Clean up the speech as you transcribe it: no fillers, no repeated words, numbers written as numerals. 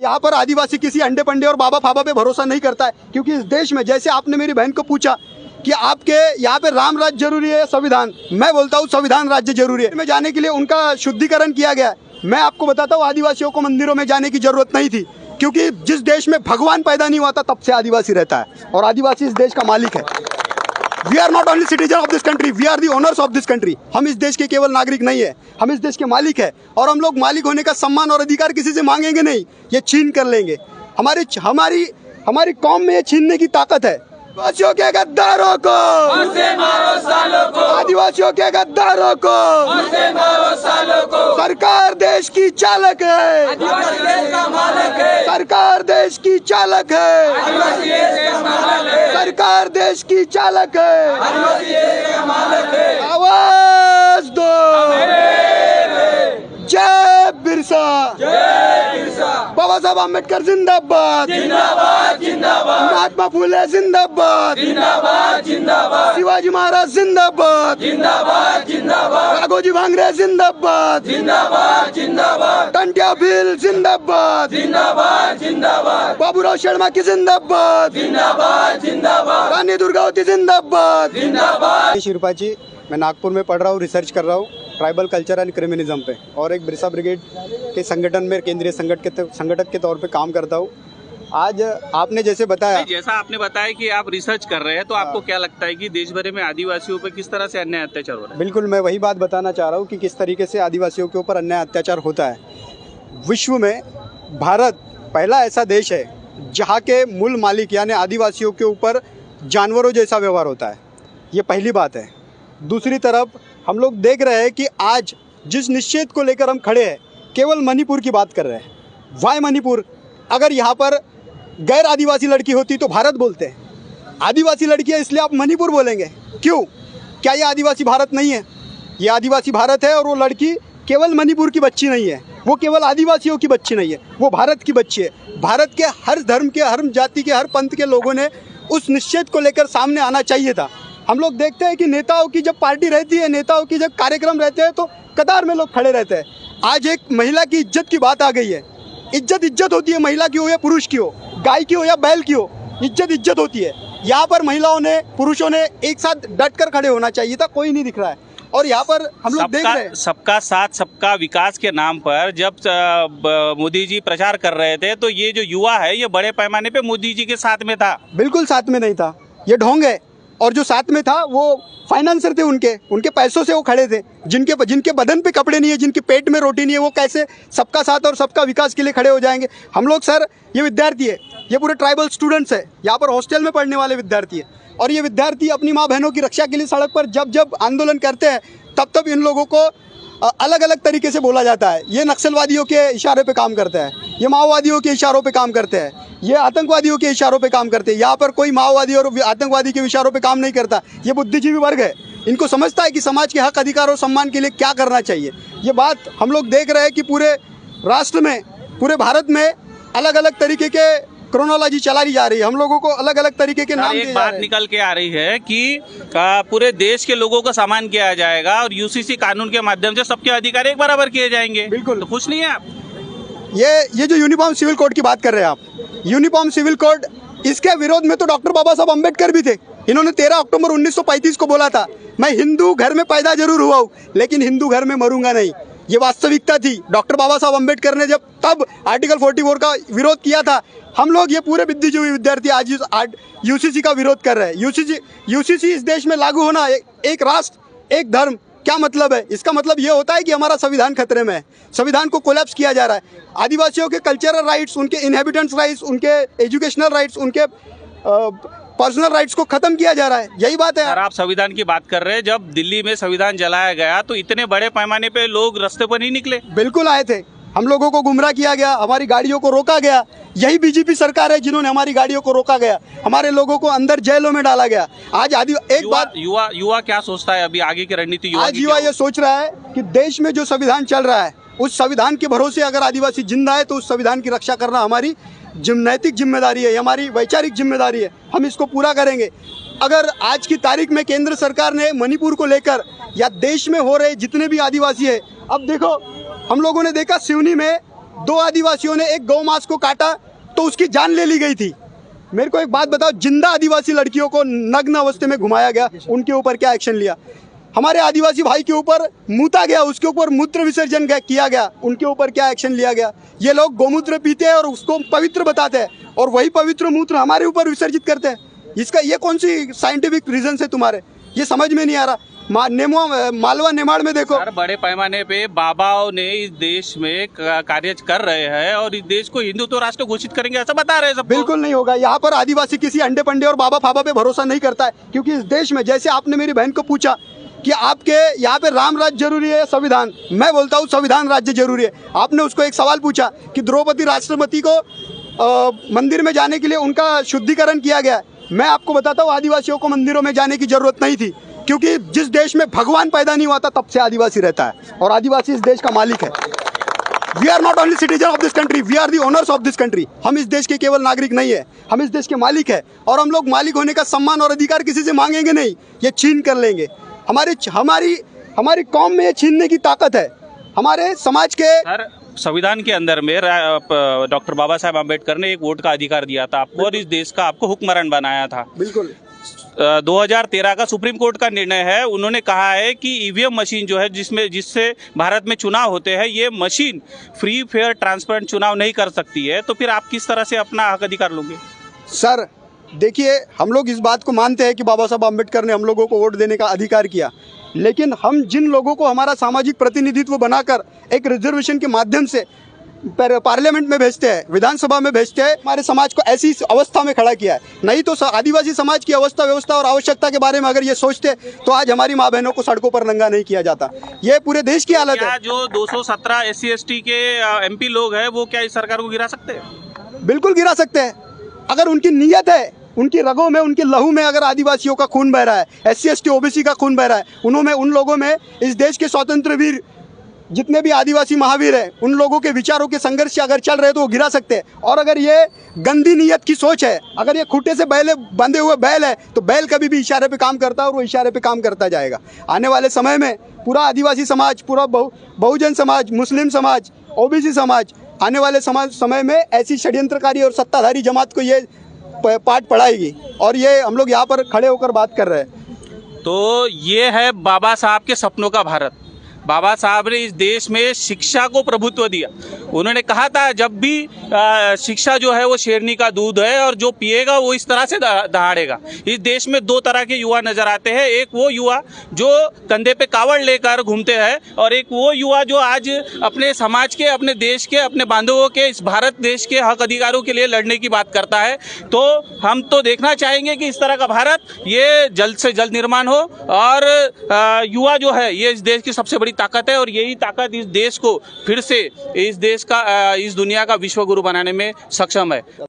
यहाँ पर आदिवासी किसी अंडे पंडे और बाबा फाबा पे भरोसा नहीं करता है, क्योंकि इस देश में, जैसे आपने मेरी बहन को पूछा कि आपके यहाँ पे राम राज्य जरूरी है संविधान, मैं बोलता हूँ संविधान राज्य जरूरी है। में जाने के लिए उनका शुद्धिकरण किया गया है। मैं आपको बताता हूँ, आदिवासियों को मंदिरों में जाने की जरूरत नहीं थी, क्योंकि जिस देश में भगवान पैदा नहीं हुआ था तब से आदिवासी रहता है और आदिवासी इस देश का मालिक है। We are not only citizen of this country, we are the owners of this country. हम इस देश के केवल नागरिक नहीं है, हम इस देश के मालिक है, और हम लोग मालिक होने का सम्मान और अधिकार किसी से मांगेंगे नहीं, ये छीन कर लेंगे। हमारी कौम में ये छीनने की ताकत है। आदिवासियों के गद्दारों को मारो सालों को, आदिवासियों के गद्दारों को मारो सालों को। सरकार देश की चालक है, आदिवासी देश का मालिक है। सरकार देश की चालक है, आदिवासी देश का मालिक है। सरकार देश की चालक है, आदिवासी देश का मालिक है। आवाज दो, जय बिरसा, जय बिरसा। बाबा साहब अम्बेडकर जिंदाबाद, जिंदाबाद जिंदाबाद। महात्मा फुले जिंदाबाद, जिंदाबाद जिंदाबाद। शिवाजी महाराज जिंदाबाद, जिंदाबाद जिंदाबाद। राघोजी भांगरे जिंदाबाद, जिंदाबाद जिंदाबाद। टंट्या भील जिंदाबाद, जिंदाबाद जिंदाबाद। बाबूराव शर्मा की जिंदाबाद, जिंदाबाद जिंदाबाद। रानी दुर्गावती जिंदाबाद, जिंदाबाद। शिरपाची, मैं नागपुर में पढ़ रहा हूँ, रिसर्च कर रहा हूँ ट्राइबल कल्चर एंड क्रिमिनिज्म पे, और एक बिरसा ब्रिगेड के संगठन में केंद्रीय संगठक के तौर पे काम करता हूँ। आज आपने जैसे आपने बताया कि आप रिसर्च कर रहे हैं, तो आपको क्या लगता है कि देश भर में आदिवासियों पर किस तरह से अन्याय अत्याचार हो रहा है? बिल्कुल, मैं वही बात बताना चाह रहा हूँ कि किस तरीके से आदिवासियों के ऊपर अन्याय अत्याचार होता है। विश्व में भारत पहला ऐसा देश है जहाँ के मूल मालिक यानी आदिवासियों के ऊपर जानवरों जैसा व्यवहार होता है। ये पहली बात है। दूसरी तरफ हम लोग देख रहे हैं कि आज जिस निश्चित को लेकर हम खड़े हैं, केवल मणिपुर की बात कर रहे हैं। वाई मणिपुर? अगर यहाँ पर गैर आदिवासी लड़की होती तो भारत बोलते हैं, आदिवासी लड़की है इसलिए आप मणिपुर बोलेंगे, क्यों? क्या ये आदिवासी भारत नहीं है? ये आदिवासी भारत है, और वो लड़की केवल मणिपुर की बच्ची नहीं है, वो केवल आदिवासियों की बच्ची नहीं है, वो भारत की बच्ची है। भारत के हर धर्म के, हर जाति के, हर पंथ के लोगों ने उस निश्चित को लेकर सामने आना चाहिए था। हम लोग देखते हैं कि नेताओं की जब पार्टी रहती है, नेताओं की जब कार्यक्रम रहते हैं, तो कतार में लोग खड़े रहते हैं। आज एक महिला की इज्जत की बात आ गई है। इज्जत होती है, महिला की हो या पुरुष की हो, गाय की हो या बैल की हो, इज्जत होती है। यहाँ पर महिलाओं ने, पुरुषों ने एक साथ डट कर खड़े होना चाहिए था, कोई नहीं दिख रहा है। और यहाँ पर हम लोग देख रहे हैं सबका साथ सबका विकास के नाम पर जब मोदी जी प्रचार कर रहे थे, तो ये जो युवा है ये बड़े पैमाने पे मोदी जी के साथ में था। बिल्कुल साथ में नहीं था, ये ढोंग है। और जो साथ में था वो फाइनेंसर थे, उनके पैसों से वो खड़े थे। जिनके बदन पे कपड़े नहीं है, जिनके पेट में रोटी नहीं है, वो कैसे सबका साथ और सबका विकास के लिए खड़े हो जाएंगे? हम लोग सर, ये विद्यार्थी है, ये पूरे ट्राइबल स्टूडेंट्स है, यहाँ पर हॉस्टल में पढ़ने वाले विद्यार्थी है, और ये विद्यार्थी अपनी माँ बहनों की रक्षा के लिए सड़क पर जब आंदोलन करते हैं, तब इन लोगों को अलग अलग तरीके से बोला जाता है। ये नक्सलवादियों के इशारे पे काम करते हैं, ये माओवादियों के इशारों पे काम करते हैं, ये आतंकवादियों के इशारों पे काम करते हैं। यहाँ पर कोई माओवादी और आतंकवादी के इशारों पे काम नहीं करता। ये बुद्धिजीवी वर्ग है, इनको समझता है कि समाज के हक, अधिकार और सम्मान के लिए क्या करना चाहिए। ये बात हम लोग देख रहे हैं कि पूरे राष्ट्र में, पूरे भारत में अलग अलग तरीके के क्रोनोलॉजी चलाई जा रही है। हम लोगों को अलग अलग तरीके के नाम दिए जा रहे हैं। एक बात निकल के आ रही है कि पूरे देश के लोगों का सम्मान किया जाएगा और यूसीसी कानून के माध्यम से सबके अधिकार एक बराबर किए जाएंगे। बिल्कुल, तो खुश नहीं है आप? ये जो यूनिफॉर्म सिविल कोड की बात कर रहे हैं आप, यूनिफॉर्म सिविल कोड, इसके विरोध में तो डॉक्टर बाबा साहब अम्बेडकर भी थे। इन्होंने 13 अक्टूबर 1935 को बोला था, मैं हिंदू घर में पैदा जरूर हुआ हूँ, लेकिन हिंदू घर में मरूंगा नहीं। ये वास्तविकता थी। डॉक्टर बाबा साहब अम्बेडकर ने जब तब आर्टिकल 44 का विरोध किया था। हम लोग ये पूरे बुद्धिजीवी विद्यार्थी आज यूसीसी का विरोध कर रहे हैं। यूसीसी इस देश में लागू होना, एक राष्ट्र एक धर्म, क्या मतलब है? इसका मतलब ये होता है कि हमारा संविधान खतरे में है, संविधान को कोलैप्स किया जा रहा है। आदिवासियों के कल्चरल राइट्स, उनके इनहेबिटेंट्स राइट्स, उनके एजुकेशनल राइट्स, उनके पर्सनल राइट्स को खत्म किया जा रहा है। यही बात है। सर, आप संविधान की बात कर रहे हैं। जब दिल्ली में संविधान जलाया गया तो इतने बड़े पैमाने पे लोग रास्ते पर नहीं निकले? बिल्कुल आए थे। हम लोगों को गुमराह किया गया, हमारी गाड़ियों को रोका गया। यही बीजेपी सरकार है जिन्होंने हमारी गाड़ियों को रोका गया, हमारे लोगों को अंदर जेलों में डाला गया। आज युवा क्या सोचता है अभी आगे की रणनीति? आज युवा ये सोच रहा है कि देश में जो संविधान चल रहा है, उस संविधान के भरोसे अगर आदिवासी जिंदा है तो उस संविधान की रक्षा करना हमारी नैतिक जिम्मेदारी है, हमारी वैचारिक जिम्मेदारी है। हम इसको पूरा करेंगे। अगर आज की तारीख में केंद्र सरकार ने मणिपुर को लेकर या देश में हो रहे जितने भी आदिवासी है, अब देखो हम लोगों ने देखा सिवनी में 2 आदिवासियों ने एक गौ मांस को काटा तो उसकी जान ले ली गई थी। मेरे को एक बात बताओ, जिंदा आदिवासी लड़कियों को नग्न अवस्था में घुमाया गया, उनके ऊपर क्या एक्शन लिया? हमारे आदिवासी भाई के ऊपर मूता गया, उसके ऊपर मूत्र विसर्जन किया गया, उनके ऊपर क्या एक्शन लिया गया? ये लोग गोमूत्र पीते हैं और उसको पवित्र बताते हैं और वही पवित्र मूत्र हमारे ऊपर विसर्जित करते हैं। इसका ये कौन सी साइंटिफिक रीजन है तुम्हारे? ये समझ में नहीं आ रहा। मालवा नेमाड़ में देखो, सर बड़े पैमाने पे बाबाओं ने इस देश में कार्य कर रहे हैं और इस देश को हिंदुत्व राष्ट्र घोषित करेंगे ऐसा बता रहे हैं सब। बिल्कुल नहीं होगा। यहाँ पर आदिवासी किसी अंडे पंडे और बाबा फाबा पे भरोसा नहीं करता है, क्योंकि इस देश में, जैसे आपने मेरी बहन को पूछा कि आपके यहाँ पे राम राज्य जरूरी है संविधान, मैं बोलता हूँ संविधान राज्य जरूरी है। आपने उसको एक सवाल पूछा कि द्रौपदी राष्ट्रपति को मंदिर में जाने के लिए उनका शुद्धिकरण किया गया है। मैं आपको बताता हूँ, आदिवासियों को मंदिरों में जाने की जरूरत नहीं थी, क्योंकि जिस देश में भगवान पैदा नहीं हुआ था तब से आदिवासी रहता है और आदिवासी इस देश का मालिक है। We are not only citizen of this country, we are the owners of this country. हम इस देश के केवल नागरिक नहीं है, हम इस देश के मालिक है और हम लोग मालिक होने का सम्मान और अधिकार किसी से मांगेंगे नहीं, ये छीन कर लेंगे। हमारी कौम में ये छीनने की ताकत है। हमारे समाज के सर संविधान के अंदर में डॉक्टर बाबा साहेब आम्बेडकर ने एक वोट का अधिकार दिया था आपको और इस देश का आपको हुक्मरान बनाया था। बिल्कुल 2013 का सुप्रीम कोर्ट का निर्णय है, उन्होंने कहा है कि ईवीएम मशीन जो है जिससे भारत में चुनाव होते हैं, ये मशीन फ्री फेयर ट्रांसपेरेंट चुनाव नहीं कर सकती है। तो फिर आप किस तरह से अपना हक अधिकार लोगे? सर देखिए, हम लोग इस बात को मानते हैं कि बाबा साहब आम्बेडकर ने हम लोगों को वोट देने का अधिकार किया, लेकिन हम जिन लोगों को हमारा सामाजिक प्रतिनिधित्व बनाकर एक रिजर्वेशन के माध्यम से पार्लियामेंट में भेजते हैं, विधानसभा में भेजते हैं, हमारे समाज को ऐसी अवस्था में खड़ा किया है। नहीं तो आदिवासी समाज की अवस्था व्यवस्था और आवश्यकता के बारे में अगर ये सोचते तो आज हमारी माँ बहनों को सड़कों पर नंगा नहीं किया जाता। ये पूरे देश की हालत है। जो 217 SC ST के MP लोग हैं वो क्या इस सरकार को गिरा सकते हैं? बिल्कुल गिरा सकते हैं, अगर उनकी नीयत है, उनकी रगों में, उनके लहू में अगर आदिवासियों का खून बह रहा है, SC ST OBC का खून बह रहा है, उन लोगों में, इस देश के स्वतंत्र वीर जितने भी आदिवासी महावीर हैं, उन लोगों के विचारों के संघर्ष से अगर चल रहे तो वो गिरा सकते हैं। और अगर ये गंदी नीयत की सोच है, अगर ये खूंटे से बंधे हुए बैल है, तो बैल कभी भी इशारे पे काम करता है और वो इशारे पे काम करता जाएगा। आने वाले समय में पूरा आदिवासी समाज, पूरा बहुजन समाज, मुस्लिम समाज, OBC समाज, आने वाले समय में ऐसी षड्यंत्रकारी और सत्ताधारी जमात को ये पाठ पढ़ाएगी और ये हम लोग यहाँ पर खड़े होकर बात कर रहे हैं। तो ये है बाबा साहब के सपनों का भारत। बाबा साहब ने इस देश में शिक्षा को प्रभुत्व दिया। उन्होंने कहा था जब भी शिक्षा जो है वो शेरनी का दूध है और जो पिएगा वो इस तरह से दहाड़ेगा। इस देश में 2 तरह के युवा नजर आते हैं, एक वो युवा जो कंधे पे कावड़ लेकर घूमते हैं और एक वो युवा जो आज अपने समाज के, अपने देश के, अपने बांधवों के, इस भारत देश के हक अधिकारों के लिए लड़ने की बात करता है। तो हम तो देखना चाहेंगे कि इस तरह का भारत ये जल्द से जल्द निर्माण हो और युवा जो है ये इस देश की सबसे बड़ी ताकत है और यही ताकत इस देश को फिर से इस दुनिया का विश्व गुरु बनाने में सक्षम है।